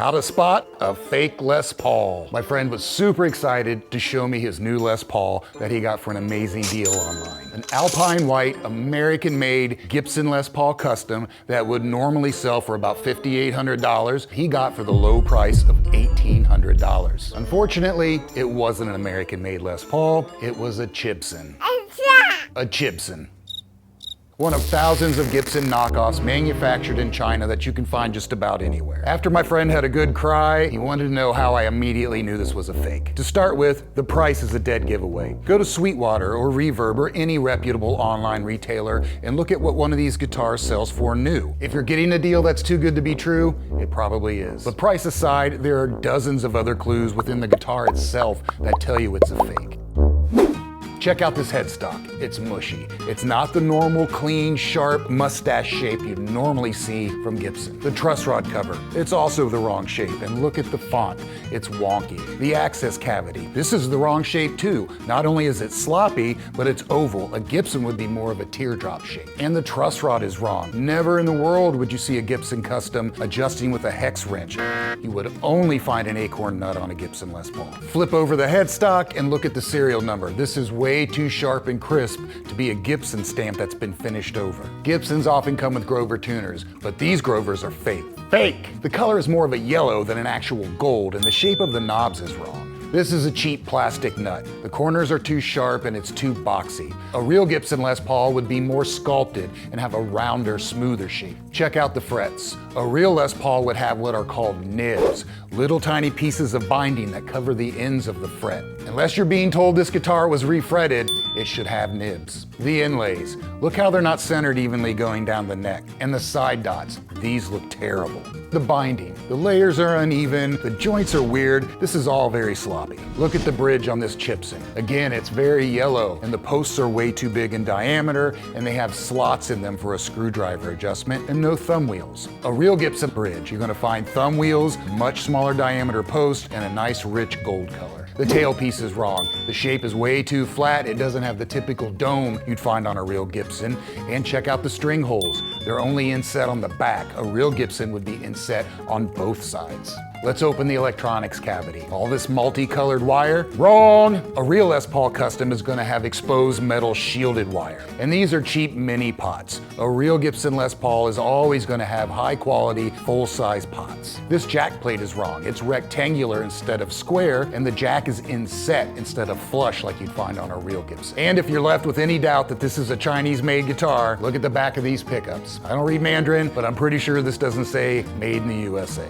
How to spot a fake Les Paul. My friend was super excited to show me his new Les Paul that he got for an amazing deal online. An Alpine white, American-made Gibson Les Paul custom that would normally sell for about $5,800, he got for the low price of $1,800. Unfortunately, it wasn't an American-made Les Paul, it was a Chibson. A Chibson. One of thousands of Gibson knockoffs manufactured in China that you can find just about anywhere. After my friend had a good cry, he wanted to know how I immediately knew this was a fake. To start with, the price is a dead giveaway. Go to Sweetwater or Reverb or any reputable online retailer and look at what one of these guitars sells for new. If you're getting a deal that's too good to be true, it probably is. But price aside, there are dozens of other clues within the guitar itself that tell you it's a fake. Check out this headstock. It's mushy. It's not the normal, clean, sharp mustache shape you'd normally see from Gibson. The truss rod cover, it's also the wrong shape. And look at the font, it's wonky. The access cavity, this is the wrong shape too. Not only is it sloppy, but it's oval. A Gibson would be more of a teardrop shape. And the truss rod is wrong. Never in the world would you see a Gibson custom adjusting with a hex wrench. You would only find an acorn nut on a Gibson Les Paul. Flip over the headstock and look at the serial number. This is way too sharp and crisp to be a Gibson stamp that's been finished over. Gibsons often come with Grover tuners, but these Grovers are fake. Fake! The color is more of a yellow than an actual gold, and the shape of the knobs is wrong. This is a cheap plastic nut. The corners are too sharp and it's too boxy. A real Gibson Les Paul would be more sculpted and have a rounder, smoother shape. Check out the frets. A real Les Paul would have what are called nibs, little tiny pieces of binding that cover the ends of the fret. Unless you're being told this guitar was refretted, it should have nibs. The inlays. Look how they're not centered evenly going down the neck. And the side dots. These look terrible. The binding. The layers are uneven, the joints are weird. This is all very sloppy. Look at the bridge on this Chibson. Again, it's very yellow, and the posts are way too big in diameter, and they have slots in them for a screwdriver adjustment, and no thumb wheels. A real Gibson bridge, you're gonna find thumb wheels, much smaller diameter post, and a nice rich gold color. The tailpiece is wrong. The shape is way too flat. It doesn't have the typical dome you'd find on a real Gibson. And check out the string holes. They're only inset on the back. A real Gibson would be inset on both sides. Let's open the electronics cavity. All this multicolored wire? Wrong! A real Les Paul custom is gonna have exposed metal shielded wire. And these are cheap mini pots. A real Gibson Les Paul is always gonna have high quality, full-size pots. This jack plate is wrong. It's rectangular instead of square, and the jack is inset instead of flush like you'd find on a real Gibson. And if you're left with any doubt that this is a Chinese-made guitar, look at the back of these pickups. I don't read Mandarin, but I'm pretty sure this doesn't say made in the USA.